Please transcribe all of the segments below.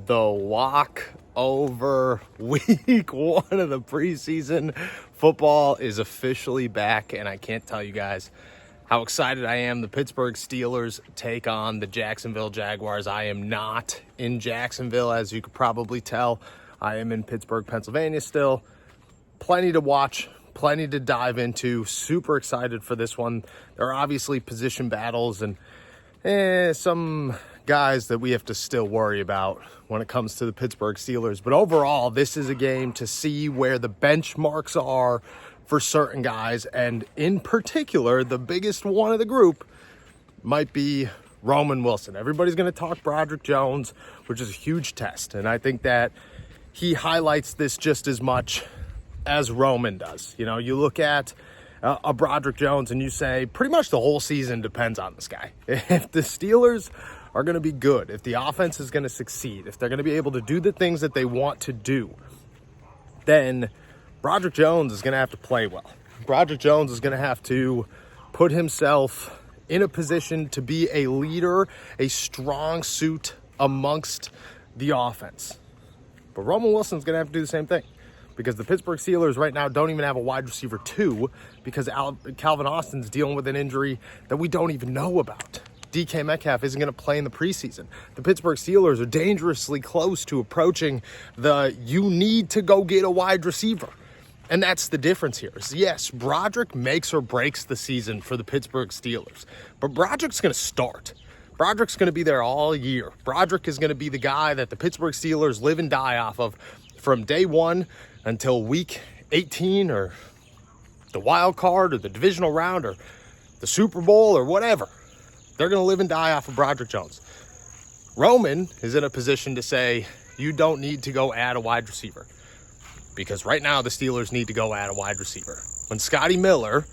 the walk-over week one of the preseason. Football is officially back, and I can't tell you guys how excited I am. The Pittsburgh Steelers take on the Jacksonville Jaguars. I am not in Jacksonville, as you could probably tell. I am in Pittsburgh, Pennsylvania still. Plenty to watch, plenty to dive into. Super excited for this one. There are obviously position battles and some guys that we have to still worry about when it comes to the Pittsburgh Steelers. But overall, this is a game to see where the benchmarks are for certain guys. And in particular, the biggest one of the group might be Roman Wilson. Everybody's going to talk Broderick Jones, which is a huge test. And I think that he highlights this just as much as Roman does. You know, you look at a Broderick Jones and you say pretty much the whole season depends on this guy. If the Steelers are going to be good, if the offense is going to succeed, if they're going to be able to do the things that they want to do, then Broderick Jones is going to have to play well. Broderick Jones is going to have to put himself in a position to be a leader, a strong suit amongst the offense. But Roman Wilson's going to have to do the same thing, because the Pittsburgh Steelers right now don't even have a wide receiver 2 because Calvin Austin's dealing with an injury that we don't even know about. DK Metcalf isn't going to play in the preseason. The Pittsburgh Steelers are dangerously close to approaching the you need to go get a wide receiver. And that's the difference here. Yes, Broderick makes or breaks the season for the Pittsburgh Steelers, but Broderick's going to start. Broderick's going to be there all year. Broderick is going to be the guy that the Pittsburgh Steelers live and die off of from day one until week 18 or the wild card or the divisional round or the Super Bowl or whatever. They're going to live and die off of Broderick Jones. Roman is in a position to say, you don't need to go add a wide receiver, because right now the Steelers need to go add a wide receiver. When Scotty Miller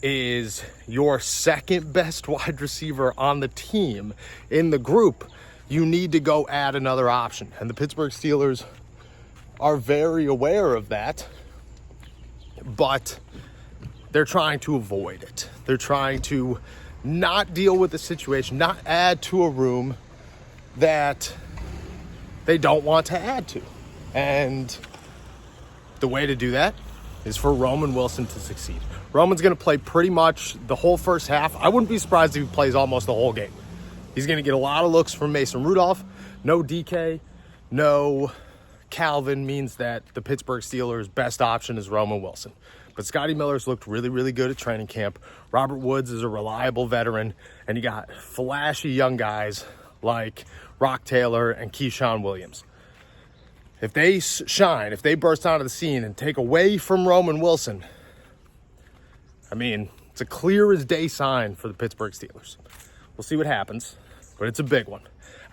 is your second best wide receiver on the team in the group, you need to go add another option. And the Pittsburgh Steelers are very aware of that, but they're trying to avoid it. They're trying to not deal with the situation, not add to a room that they don't want to add to. And the way to do that is for Roman Wilson to succeed. Roman's going to play pretty much the whole first half. I wouldn't be surprised if he plays almost the whole game. He's going to get a lot of looks from Mason Rudolph. No DK, no Calvin means that the Pittsburgh Steelers' best option is Roman Wilson. But Scotty Miller's looked really, really good at training camp. Robert Woods is a reliable veteran, and you got flashy young guys like Rock Taylor and Keyshawn Williams. If they shine, if they burst onto the scene and take away from Roman Wilson, I mean, it's a clear as day sign for the Pittsburgh Steelers. We'll see what happens, but it's a big one.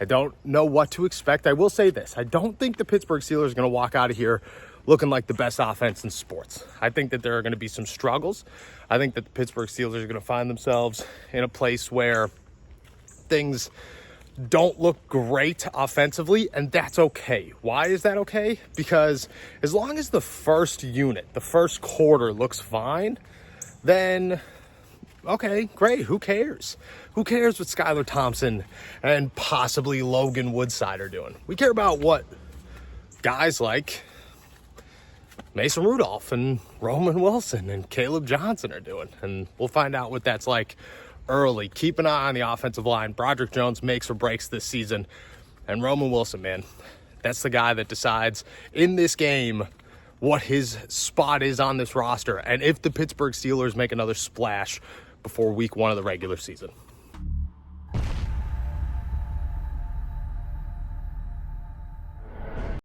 I don't know what to expect. I will say this. I don't think the Pittsburgh Steelers are going to walk out of here looking like the best offense in sports. I think that there are going to be some struggles. I think that the Pittsburgh Steelers are going to find themselves in a place where things don't look great offensively, and that's okay. Why is that okay? Because as long as the first unit, the first quarter looks fine, then okay, great. Who cares? Who cares what Skylar Thompson and possibly Logan Woodside are doing? We care about what guys like Mason Rudolph and Roman Wilson and Caleb Johnson are doing. And we'll find out what that's like early. Keep an eye on the offensive line. Broderick Jones makes or breaks this season. And Roman Wilson, man, that's the guy that decides in this game what his spot is on this roster and if the Pittsburgh Steelers make another splash before week one of the regular season.